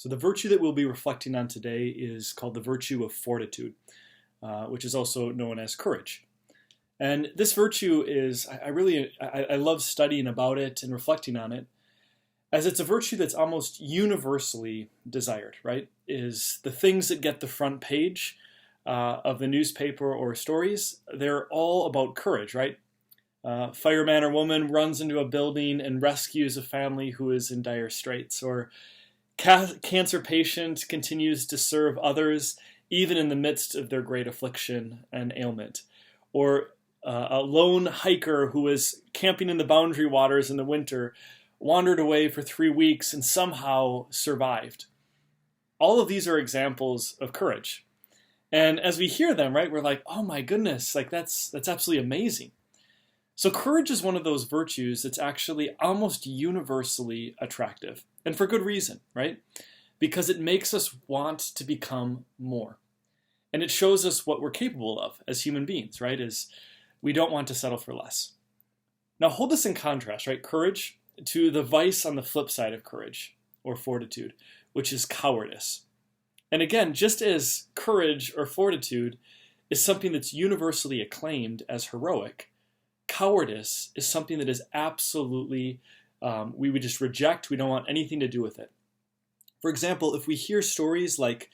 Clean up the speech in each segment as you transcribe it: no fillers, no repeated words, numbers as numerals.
So the virtue that we'll be reflecting on today is called the virtue of fortitude, which is also known as courage. And this virtue is, I love studying about it and reflecting on it, as it's a virtue that's almost universally desired, right? Is the things that get the front page of the newspaper or stories, they're all about courage, right? Fireman or woman runs into a building and rescues a family who is in dire straits, or cancer patient continues to serve others even in the midst of their great affliction and ailment, or a lone hiker who was camping in the Boundary Waters in the winter wandered away for 3 weeks and somehow survived. All of these are examples of courage. And as we hear them, right, we're like, oh my goodness, like that's absolutely amazing. So courage is one of those virtues that's actually almost universally attractive, and for good reason, right? Because it makes us want to become more. And it shows us what we're capable of as human beings, right? Is we don't want to settle for less. Now hold this in contrast, right? Courage to the vice on the flip side of courage, or fortitude, which is cowardice. And again, just as courage or fortitude is something that's universally acclaimed as heroic, cowardice is something that is absolutely, we would just reject. We don't want anything to do with it. For example, if we hear stories like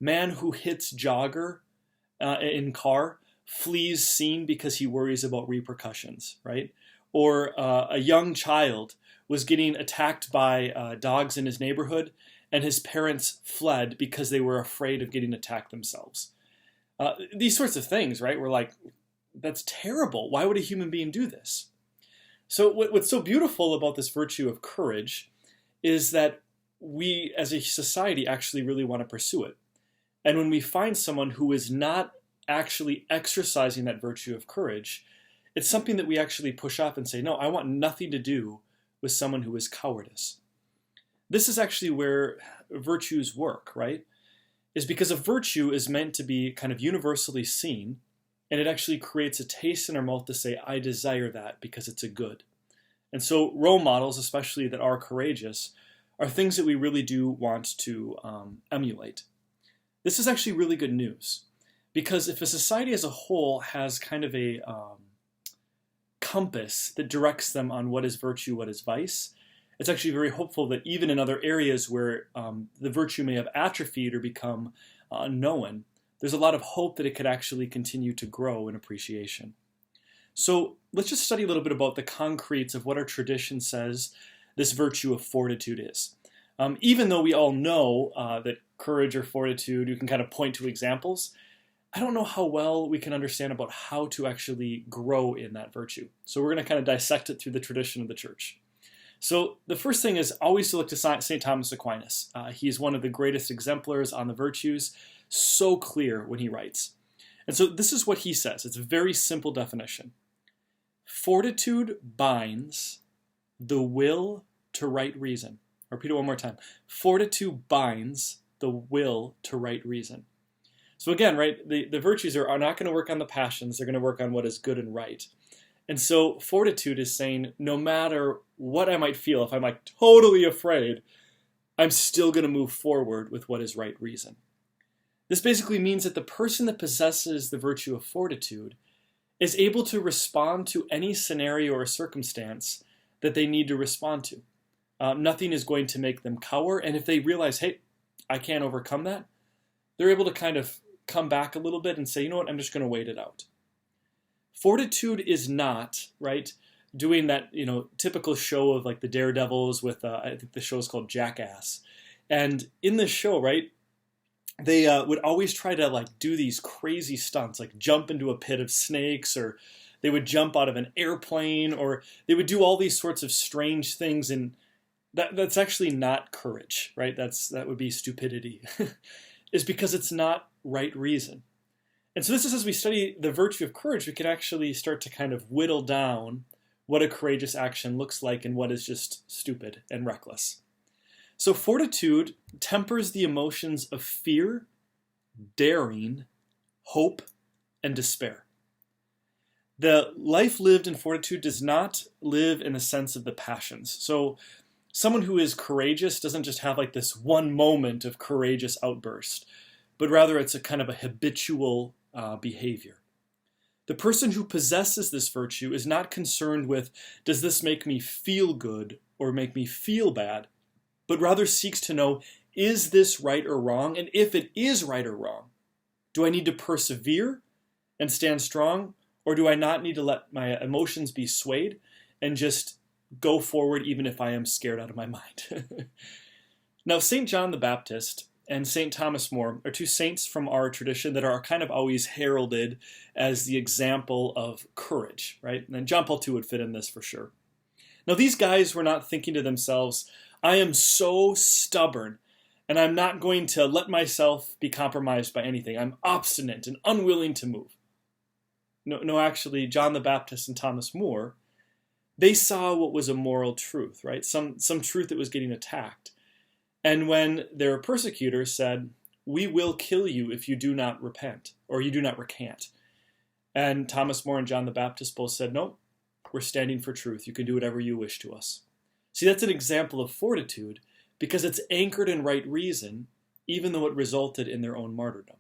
man who hits jogger in car flees scene because he worries about repercussions, right? Or a young child was getting attacked by dogs in his neighborhood and his parents fled because they were afraid of getting attacked themselves. These sorts of things, right? We're like, that's terrible. Why would a human being do this? So what's so beautiful about this virtue of courage is that we as a society actually really want to pursue it. And when we find someone who is not actually exercising that virtue of courage, it's something that we actually push off and say, no, I want nothing to do with someone who is cowardice. This is actually where virtues work, right? Is because a virtue is meant to be kind of universally seen, and it actually creates a taste in our mouth to say, I desire that because it's a good. And so role models, especially that are courageous, are things that we really do want to emulate. This is actually really good news, because if a society as a whole has kind of a compass that directs them on what is virtue, what is vice, it's actually very hopeful that even in other areas where the virtue may have atrophied or become unknown, there's a lot of hope that it could actually continue to grow in appreciation. So let's just study a little bit about the concretes of what our tradition says this virtue of fortitude is. Even though we all know that courage or fortitude, you can kind of point to examples, I don't know how well we can understand about how to actually grow in that virtue. So we're going to kind of dissect it through the tradition of the church. So the first thing is always to look to St. Thomas Aquinas. He's one of the greatest exemplars on the virtues, so clear when he writes. And so this is what he says. It's a very simple definition. Fortitude binds the will to right reason. I'll repeat it one more time. Fortitude binds the will to right reason. So again, right, the virtues are not going to work on the passions. They're going to work on what is good and right. And so fortitude is saying, no matter what I might feel, if I'm like totally afraid, I'm still going to move forward with what is right reason. This basically means that the person that possesses the virtue of fortitude is able to respond to any scenario or circumstance that they need to respond to. Nothing is going to make them cower. And if they realize, hey, I can't overcome that, they're able to kind of come back a little bit and say, you know what, I'm just going to wait it out. Fortitude is not, right, doing that, typical show of like the daredevils with, I think the show is called Jackass. And in this show, right, they would always try to like do these crazy stunts, like jump into a pit of snakes, or they would jump out of an airplane, or they would do all these sorts of strange things. And that's actually not courage, right? That would be stupidity. Is because it's not right reason. And so this is, as we study the virtue of courage, we can actually start to kind of whittle down what a courageous action looks like and what is just stupid and reckless. So fortitude tempers the emotions of fear, daring, hope, and despair. The life lived in fortitude does not live in the sense of the passions. So Someone who is courageous doesn't just have like this one moment of courageous outburst, but rather it's a kind of a habitual behavior. The person who possesses this virtue is not concerned with, does this make me feel good or make me feel bad, but rather seeks to know, is this right or wrong? And if it is right or wrong, do I need to persevere and stand strong, or do I not need to let my emotions be swayed and just go forward even if I am scared out of my mind? Now, St. John the Baptist and St. Thomas More are two saints from our tradition that are kind of always heralded as the example of courage, right? And John Paul II would fit in this for sure. Now, these guys were not thinking to themselves, I am so stubborn and I'm not going to let myself be compromised by anything. I'm obstinate and unwilling to move. No, actually, John the Baptist and Thomas More, they saw what was a moral truth, right? Some truth that was getting attacked. And when their persecutors said, we will kill you if you do not repent, or you do not recant. And Thomas More and John the Baptist both said, no, we're standing for truth. You can do whatever you wish to us. See, that's an example of fortitude because it's anchored in right reason, even though it resulted in their own martyrdom.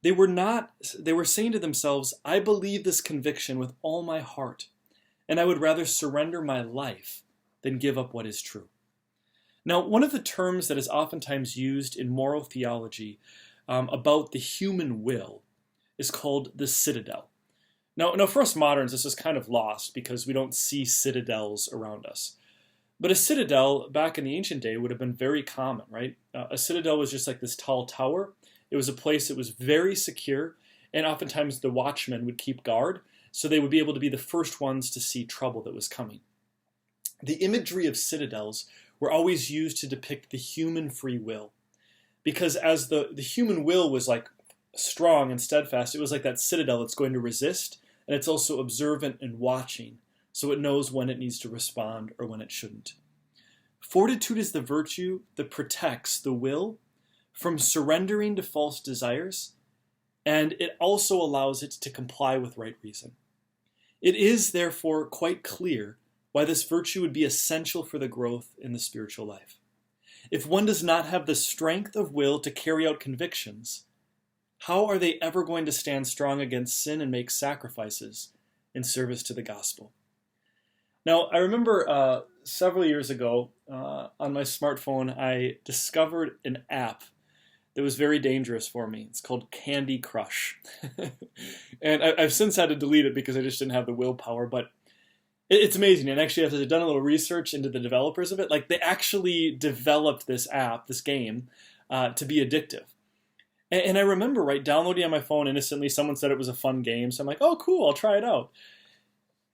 They were saying to themselves, I believe this conviction with all my heart, and I would rather surrender my life than give up what is true. Now, one of the terms that is oftentimes used in moral theology about the human will is called the citadel. Now, for us moderns, this is kind of lost because we don't see citadels around us. But a citadel back in the ancient day would have been very common, right? A citadel was just like this tall tower. It was a place that was very secure, and oftentimes the watchmen would keep guard, so they would be able to be the first ones to see trouble that was coming. The imagery of citadels were always used to depict the human free will. Because as the human will was like strong and steadfast, it was like that citadel that's going to resist, and it's also observant and watching, so it knows when it needs to respond or when it shouldn't. Fortitude is the virtue that protects the will from surrendering to false desires, and it also allows it to comply with right reason. It is, therefore, quite clear why this virtue would be essential for the growth in the spiritual life. If one does not have the strength of will to carry out convictions, how are they ever going to stand strong against sin and make sacrifices in service to the gospel? Now, I remember several years ago on my smartphone, I discovered an app that was very dangerous for me. It's called Candy Crush. And I've since had to delete it because I just didn't have the willpower, but it's amazing. And actually, I've done a little research into the developers of it. Like, they actually developed this app, this game, to be addictive. And I remember, right, downloading on my phone innocently, someone said it was a fun game. So I'm like, oh, cool, I'll try it out.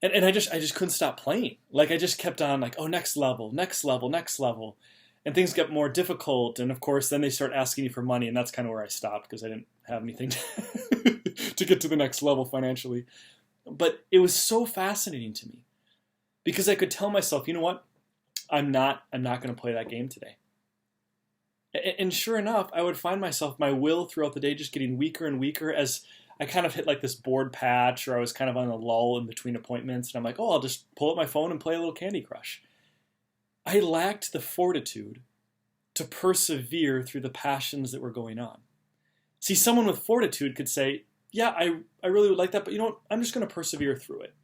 And I just couldn't stop playing. Like, I just kept on like, oh, next level, next level, next level. And things get more difficult. And of course, then they start asking you for money. And that's kind of where I stopped because I didn't have anything to get to the next level financially. But it was so fascinating to me because I could tell myself, you know what? I'm not going to play that game today. And sure enough, I would find myself, my will throughout the day just getting weaker and weaker as I kind of hit like this bored patch, or I was kind of on a lull in between appointments. And I'm like, oh, I'll just pull up my phone and play a little Candy Crush. I lacked the fortitude to persevere through the passions that were going on. See, someone with fortitude could say, yeah, I really would like that, but you know what? I'm just going to persevere through it.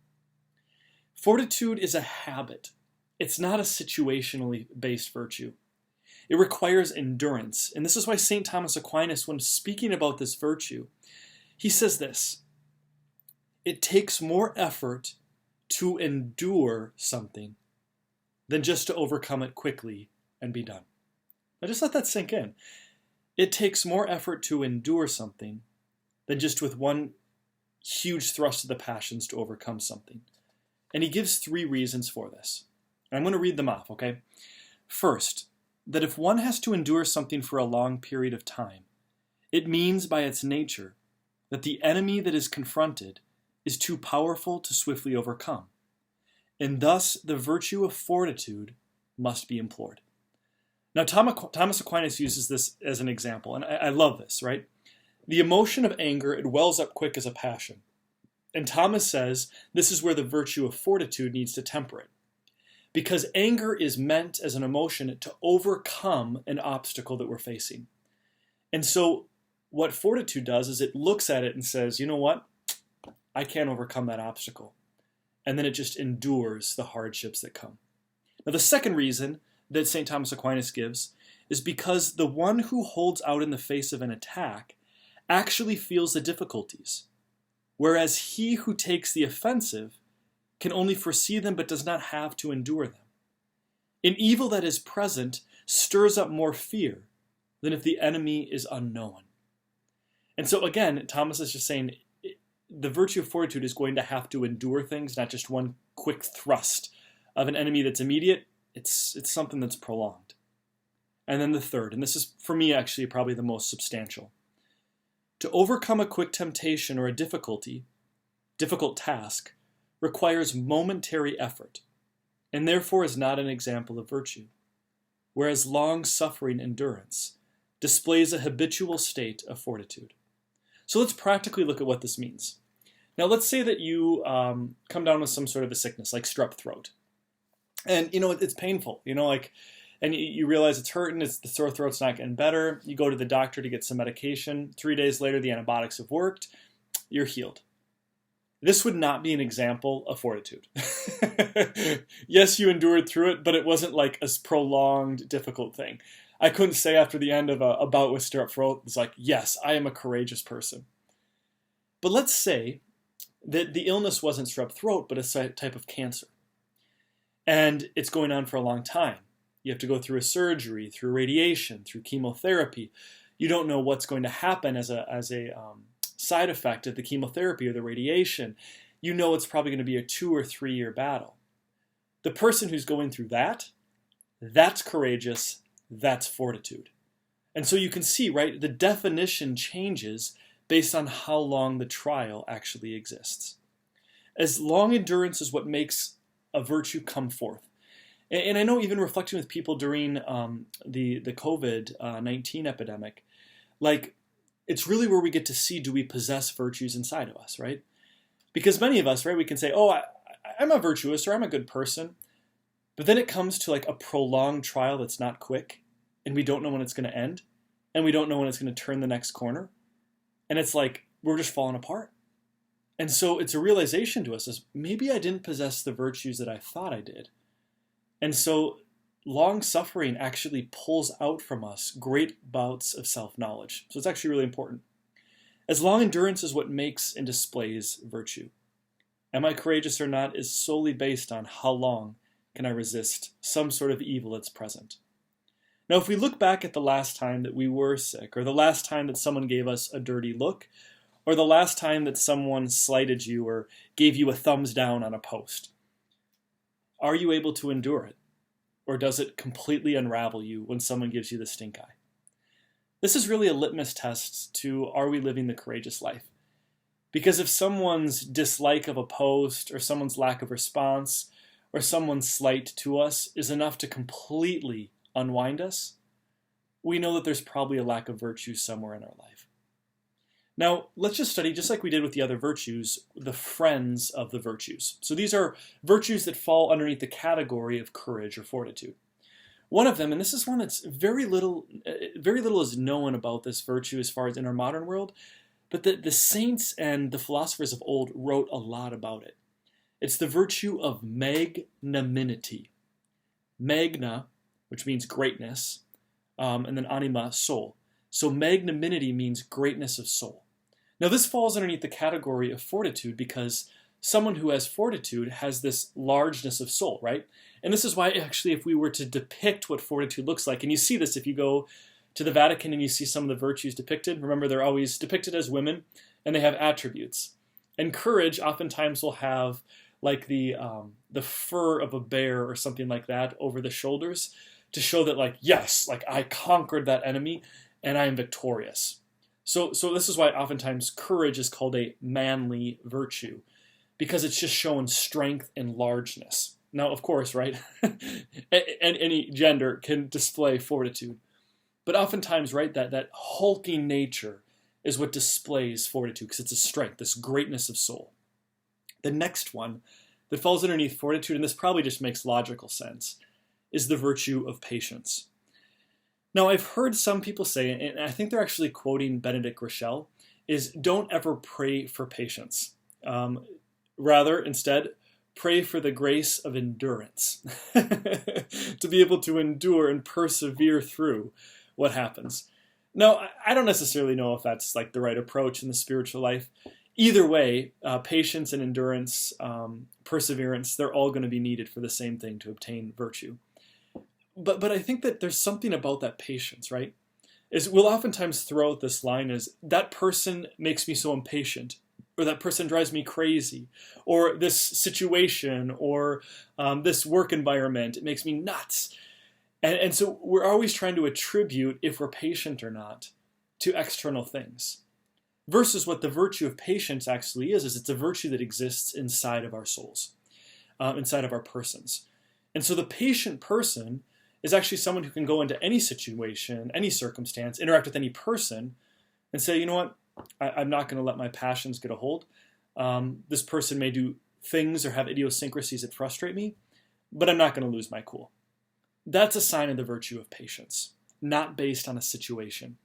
Fortitude is a habit. It's not a situationally based virtue. It requires endurance. And this is why St. Thomas Aquinas, when speaking about this virtue, he says this: it takes more effort to endure something than just to overcome it quickly and be done. Now just let that sink in. It takes more effort to endure something than just with one huge thrust of the passions to overcome something. And he gives 3 reasons for this. And I'm going to read them off, okay? First, that if one has to endure something for a long period of time, it means by its nature that the enemy that is confronted is too powerful to swiftly overcome. And thus the virtue of fortitude must be implored. Now, Thomas Aquinas uses this as an example, and I love this, right? The emotion of anger, it wells up quick as a passion. And Thomas says this is where the virtue of fortitude needs to temper it. because anger is meant as an emotion to overcome an obstacle that we're facing. And so what fortitude does is it looks at it and says, you know what? I can't overcome that obstacle. And then it just endures the hardships that come. Now, the second reason that St. Thomas Aquinas gives is because the one who holds out in the face of an attack actually feels the difficulties, whereas he who takes the offensive can only foresee them but does not have to endure them. An evil that is present stirs up more fear than if the enemy is unknown. And so again, Thomas is just saying the virtue of fortitude is going to have to endure things, not just one quick thrust of an enemy that's immediate. It's something that's prolonged. And then the third, and this is for me actually probably the most substantial. To overcome a quick temptation or a difficult task, requires momentary effort, and therefore is not an example of virtue, whereas long-suffering endurance displays a habitual state of fortitude. So let's practically look at what this means. Now let's say that you come down with some sort of a sickness, like strep throat. And, it's painful, and you realize it's hurting, the sore throat's not getting better. You go to the doctor to get some medication. 3 days later, the antibiotics have worked. You're healed. This would not be an example of fortitude. Yes, you endured through it, but it wasn't like a prolonged, difficult thing. I couldn't say after the end of a bout with strep throat, it's like, yes, I am a courageous person. But let's say that the illness wasn't strep throat, but a type of cancer. And it's going on for a long time. You have to go through a surgery, through radiation, through chemotherapy. You don't know what's going to happen as a side effect of the chemotherapy or the radiation. You know it's probably going to be a 2 or 3 year battle. The person who's going through that's courageous, that's fortitude. And so you can see, right, the definition changes based on how long the trial actually exists. As long endurance is what makes a virtue come forth. And I know even reflecting with people during the COVID-19 epidemic, like it's really where we get to see, do we possess virtues inside of us, right? Because many of us, right, we can say, oh, I'm a virtuous or I'm a good person. But then it comes to like a prolonged trial that's not quick, and we don't know when it's going to end, and we don't know when it's going to turn the next corner. And it's like we're just falling apart. And so it's a realization to us as maybe I didn't possess the virtues that I thought I did. And so long suffering actually pulls out from us great bouts of self-knowledge. So it's actually really important. As long endurance is what makes and displays virtue. Am I courageous or not is solely based on how long can I resist some sort of evil that's present. Now, if we look back at the last time that we were sick, or the last time that someone gave us a dirty look, or the last time that someone slighted you or gave you a thumbs down on a post, are you able to endure it? Or does it completely unravel you when someone gives you the stink eye? This is really a litmus test to, are we living the courageous life? Because if someone's dislike of a post, or someone's lack of response, or someone's slight to us is enough to completely unwind us, we know that there's probably a lack of virtue somewhere in our life. Now, let's just study, just like we did with the other virtues, the friends of the virtues. So these are virtues that fall underneath the category of courage or fortitude. One of them, and this is one that's very little is known about this virtue as far as in our modern world, but the saints and the philosophers of old wrote a lot about it. It's the virtue of magnanimity. Magna, which means greatness, and then anima, soul. So magnanimity means greatness of soul. Now this falls underneath the category of fortitude because someone who has fortitude has this largeness of soul, right? And this is why actually if we were to depict what fortitude looks like, and you see this if you go to the Vatican and you see some of the virtues depicted, remember they're always depicted as women and they have attributes. And courage oftentimes will have like the fur of a bear or something like that over the shoulders to show that like, yes, like I conquered that enemy and I am victorious. So this is why oftentimes courage is called a manly virtue, because it's just showing strength and largeness. Now, of course, right, any gender can display fortitude, but oftentimes, right, that hulking nature is what displays fortitude because it's a strength, this greatness of soul. The next one that falls underneath fortitude, and this probably just makes logical sense, is the virtue of patience. Now, I've heard some people say, and I think they're actually quoting Benedict Rochelle, is don't ever pray for patience. Rather, instead, pray for the grace of endurance, to be able to endure and persevere through what happens. Now, I don't necessarily know if that's like the right approach in the spiritual life. Either way, patience and endurance, perseverance, they're all going to be needed for the same thing, to obtain virtue. But I think that there's something about that patience, right? Is we'll oftentimes throw out this line as, that person makes me so impatient, or that person drives me crazy, or this situation, or this work environment, it makes me nuts. And so we're always trying to attribute if we're patient or not to external things. Versus what the virtue of patience actually is it's a virtue that exists inside of our souls, inside of our persons. And so the patient person is actually someone who can go into any situation, any circumstance, interact with any person, and say, you know what, I'm not going to let my passions get a hold. This person may do things or have idiosyncrasies that frustrate me, but I'm not going to lose my cool. That's a sign of the virtue of patience, not based on a situation.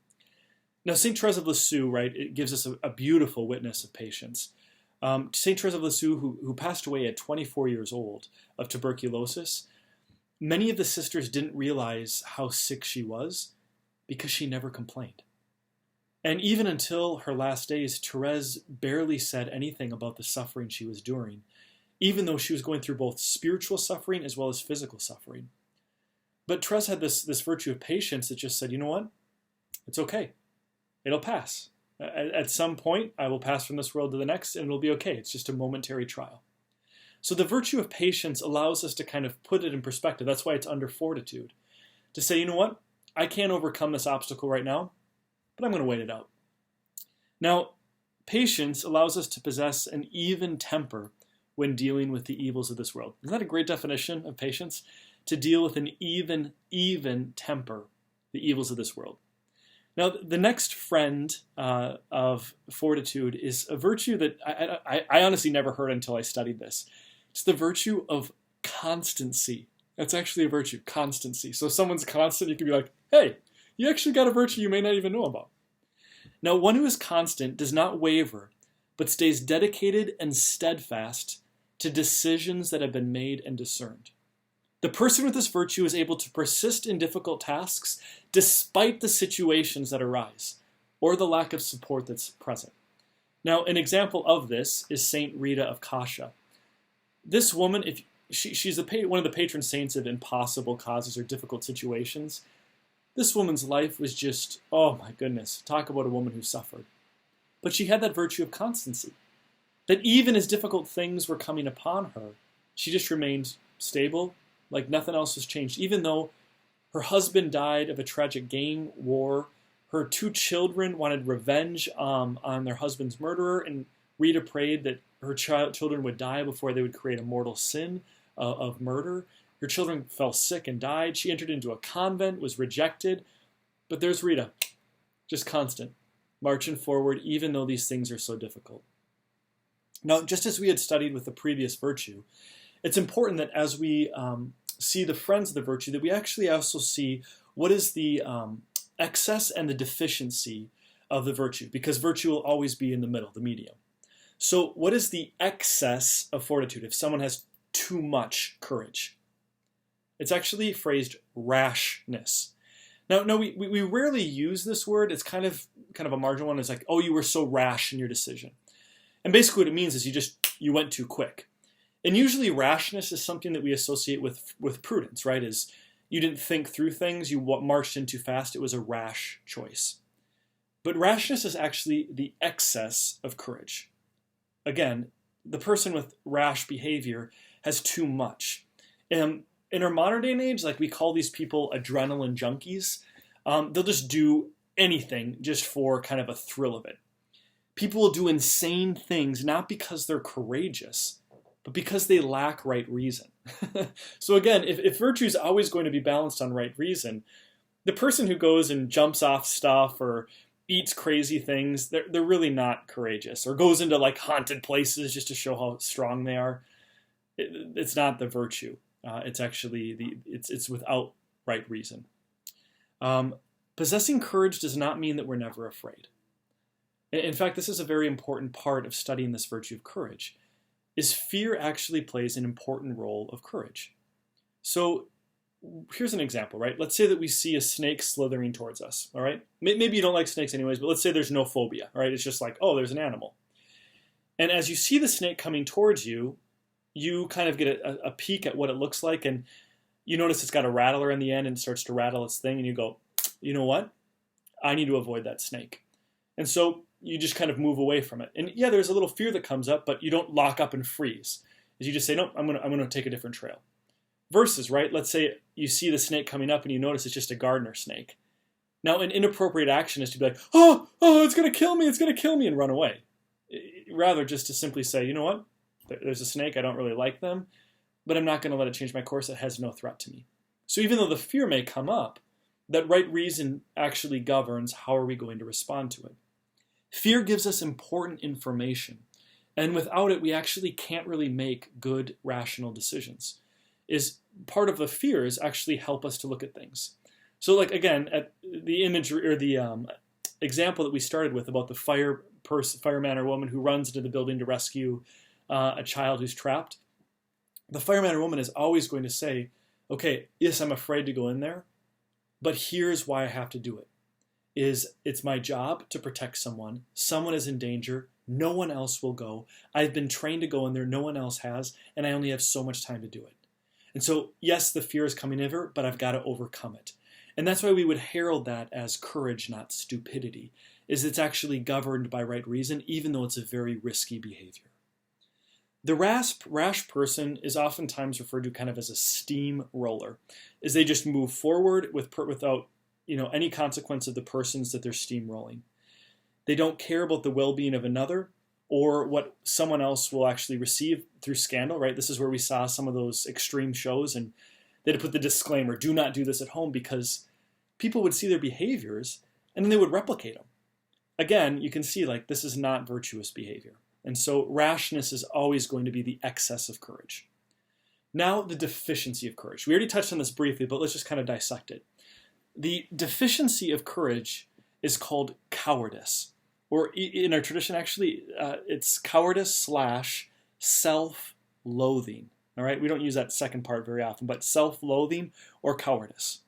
Now, St. Therese of Lisieux, right, it gives us a beautiful witness of patience. St. Therese of Lisieux, who passed away at 24 years old of tuberculosis, many of the sisters didn't realize how sick she was because she never complained. And even until her last days, Therese barely said anything about the suffering she was enduring, even though she was going through both spiritual suffering as well as physical suffering. But Therese had this virtue of patience that just said, you know what? It's okay. It'll pass. At some point, I will pass from this world to the next, and it'll be okay. It's just a momentary trial. So the virtue of patience allows us to kind of put it in perspective. That's why it's under fortitude. To say, you know what? I can't overcome this obstacle right now, but I'm going to wait it out. Now, patience allows us to possess an even temper when dealing with the evils of this world. Isn't that a great definition of patience? To deal with an even temper, the evils of this world. Now, the next friend of fortitude is a virtue that I honestly never heard until I studied this. It's the virtue of constancy. That's actually a virtue, constancy. So if someone's constant, you can be like, hey, you actually got a virtue you may not even know about. Now, one who is constant does not waver, but stays dedicated and steadfast to decisions that have been made and discerned. The person with this virtue is able to persist in difficult tasks despite the situations that arise or the lack of support that's present. Now, an example of this is Saint Rita of Cascia. This woman, she's one of the patron saints of impossible causes or difficult situations. This woman's life was just, oh my goodness, talk about a woman who suffered. But she had that virtue of constancy, that even as difficult things were coming upon her, she just remained stable, like nothing else has changed. Even though her husband died of a tragic gang war, her 2 children wanted revenge on their husband's murderer, and Rita prayed that her children would die before they would create a mortal sin of murder. Her children fell sick and died. She entered into a convent, was rejected. But there's Rita, just constant, marching forward even though these things are so difficult. Now, just as we had studied with the previous virtue, it's important that as we see the friends of the virtue, that we actually also see what is the excess and the deficiency of the virtue, because virtue will always be in the middle, the medium. So what is the excess of fortitude if someone has too much courage? It's actually phrased rashness. Now, no, we rarely use this word. It's kind of a marginal one. It's like, oh, you were so rash in your decision. And basically what it means is you went too quick. And usually rashness is something that we associate with prudence, right? Is you didn't think through things, you marched in too fast, it was a rash choice. But rashness is actually the excess of courage. Again, the person with rash behavior has too much. In our modern day and age, like we call these people adrenaline junkies, they'll just do anything just for kind of a thrill of it. People will do insane things, not because they're courageous, but because they lack right reason. So again, if virtue is always going to be balanced on right reason, the person who goes and jumps off stuff or eats crazy things, they're really not courageous, or goes into like haunted places just to show how strong they are. it's not the virtue. It's actually it's without right reason. Possessing courage does not mean that we're never afraid. In fact, this is a very important part of studying this virtue of courage, is fear actually plays an important role of courage. So here's an example, right? Let's say that we see a snake slithering towards us, all right? Maybe you don't like snakes anyways, but let's say there's no phobia, all right? It's just like, oh, there's an animal. And as you see the snake coming towards you, you kind of get a peek at what it looks like, and you notice it's got a rattler in the end and it starts to rattle its thing, and you go, you know what? I need to avoid that snake. And so you just kind of move away from it. And yeah, there's a little fear that comes up, but you don't lock up and freeze. As you just say, no, I'm gonna take a different trail. Versus, right, let's say you see the snake coming up and you notice it's just a gardener snake. Now, an inappropriate action is to be like, oh, it's going to kill me, and run away. Rather, just to simply say, you know what, there's a snake, I don't really like them, but I'm not going to let it change my course, it has no threat to me. So even though the fear may come up, that right reason actually governs how are we going to respond to it. Fear gives us important information, and without it, we actually can't really make good, rational decisions. Is part of the fears actually help us to look at things. So like, again, at the imagery or the example that we started with about the fireman or woman who runs into the building to rescue a child who's trapped, the fireman or woman is always going to say, okay, yes, I'm afraid to go in there, but here's why I have to do it. It's my job to protect someone. Someone is in danger. No one else will go. I've been trained to go in there. No one else has, and I only have so much time to do it. And so, yes, the fear is coming over, but I've got to overcome it. And that's why we would herald that as courage, not stupidity, is it's actually governed by right reason, even though it's a very risky behavior. The rash person is oftentimes referred to kind of as a steamroller, as they just move forward without any consequence of the persons that they're steamrolling. They don't care about the well-being of another, or what someone else will actually receive through scandal, right? This is where we saw some of those extreme shows, and they had to put the disclaimer, do not do this at home, because people would see their behaviors and then they would replicate them. Again, you can see like this is not virtuous behavior. And so rashness is always going to be the excess of courage. Now, the deficiency of courage. We already touched on this briefly, but let's just kind of dissect it. The deficiency of courage is called cowardice. Or in our tradition, actually, it's cowardice / self-loathing. All right, we don't use that second part very often, but self-loathing or cowardice.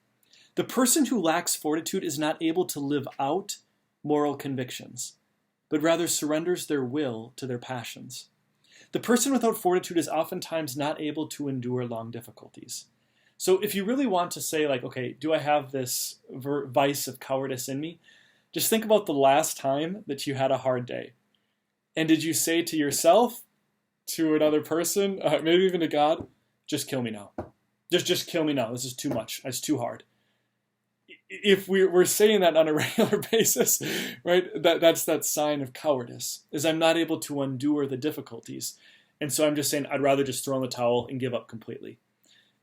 The person who lacks fortitude is not able to live out moral convictions, but rather surrenders their will to their passions. The person without fortitude is oftentimes not able to endure long difficulties. So if you really want to say, like, okay, do I have this vice of cowardice in me? Just think about the last time that you had a hard day. And did you say to yourself, to another person, maybe even to God, just kill me now. Just kill me now. This is too much. It's too hard. If we're saying that on a regular basis, right, that's that sign of cowardice, is I'm not able to endure the difficulties. And so I'm just saying I'd rather just throw in the towel and give up completely.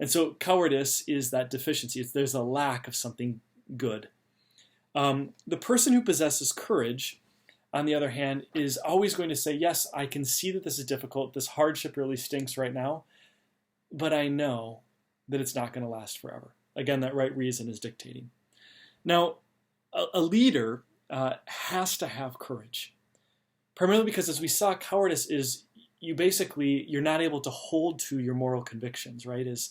And so cowardice is that deficiency. There's a lack of something good. The person who possesses courage, on the other hand, is always going to say, yes, I can see that this is difficult. This hardship really stinks right now, but I know that it's not going to last forever. Again, that right reason is dictating. Now, a leader has to have courage, primarily because, as we saw, cowardice is you're not able to hold to your moral convictions, right? Is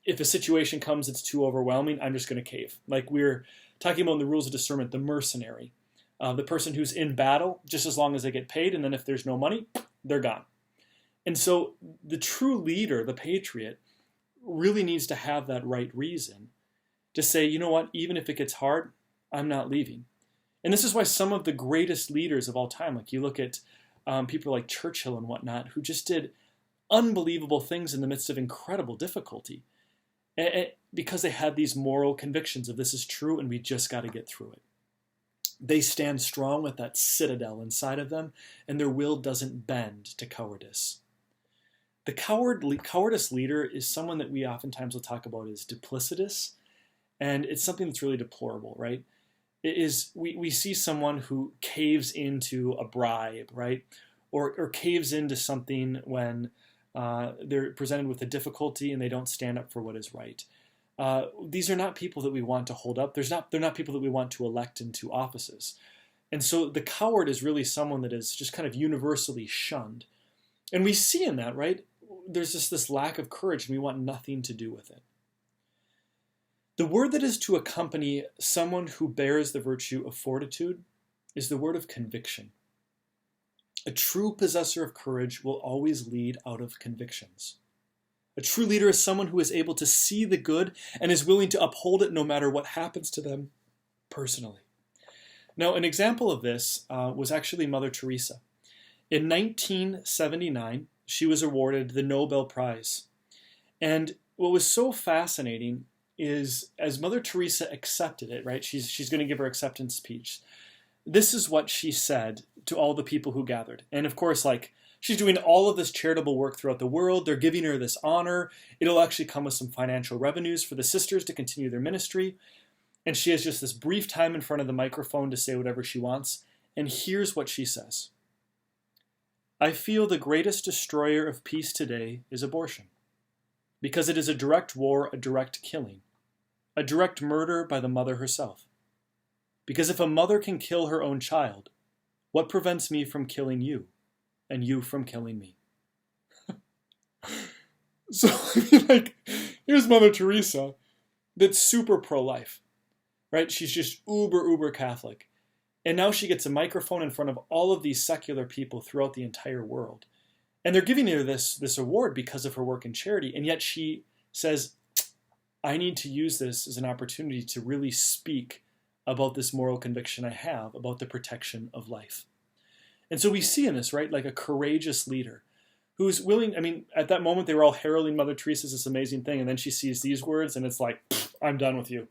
if a situation comes that's too overwhelming, I'm just going to cave. Like we're talking about in the rules of discernment, the mercenary, the person who's in battle just as long as they get paid, and then if there's no money, they're gone. And so the true leader, the patriot, really needs to have that right reason to say, you know what, even if it gets hard, I'm not leaving. And this is why some of the greatest leaders of all time, like you look at people like Churchill and whatnot, who just did unbelievable things in the midst of incredible difficulty, because they had these moral convictions of this is true and we just got to get through it. They stand strong with that citadel inside of them, and their will doesn't bend to cowardice. The cowardice leader is someone that we oftentimes will talk about as duplicitous, and it's something that's really deplorable, right? We see someone who caves into a bribe, right? Or caves into something when They're presented with a difficulty and they don't stand up for what is right. These are not people that we want to hold up. They're not people that we want to elect into offices. And so the coward is really someone that is just kind of universally shunned. And we see in that, right? There's just this lack of courage and we want nothing to do with it. The word that is to accompany someone who bears the virtue of fortitude is the word of conviction. A true possessor of courage will always lead out of convictions. A true leader is someone who is able to see the good and is willing to uphold it no matter what happens to them personally. Now, an example of this was actually Mother Teresa. In 1979, she was awarded the Nobel Prize. And what was so fascinating is as Mother Teresa accepted it, right? She's going to give her acceptance speech. This is what she said to all the people who gathered. And of course, like, she's doing all of this charitable work throughout the world. They're giving her this honor. It'll actually come with some financial revenues for the sisters to continue their ministry. And she has just this brief time in front of the microphone to say whatever she wants. And here's what she says. I feel the greatest destroyer of peace today is abortion, because it is a direct war, a direct killing, a direct murder by the mother herself. Because if a mother can kill her own child, what prevents me from killing you, and you from killing me? So, I mean, like, here's Mother Teresa that's super pro-life, right? She's just uber Catholic. And now she gets a microphone in front of all of these secular people throughout the entire world. And they're giving her this award because of her work in charity. And yet she says, I need to use this as an opportunity to really speak about this moral conviction I have about the protection of life. And so we see in this, right, like a courageous leader who's willing. I mean, at that moment, they were all heralding Mother Teresa as this amazing thing. And then she sees these words and it's like, I'm done with you.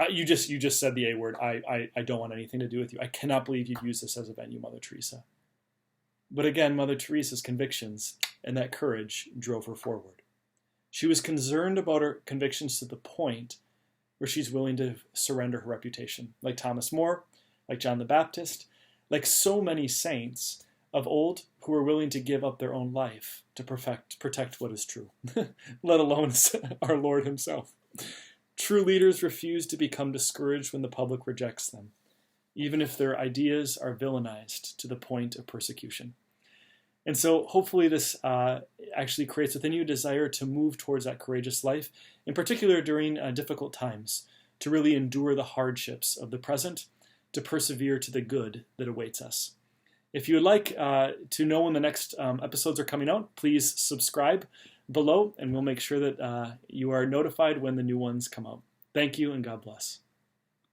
You just said the A word. I don't want anything to do with you. I cannot believe you'd use this as a venue, Mother Teresa. But again, Mother Teresa's convictions and that courage drove her forward. She was concerned about her convictions to the point where she's willing to surrender her reputation, like Thomas More, like John the Baptist, like so many saints of old who were willing to give up their own life to protect what is true, let alone our Lord himself. True leaders refuse to become discouraged when the public rejects them, even if their ideas are villainized to the point of persecution. And so hopefully this actually creates within you a desire to move towards that courageous life, in particular during difficult times, to really endure the hardships of the present, to persevere to the good that awaits us. If you would like to know when the next episodes are coming out, please subscribe below, and we'll make sure that you are notified when the new ones come out. Thank you, and God bless.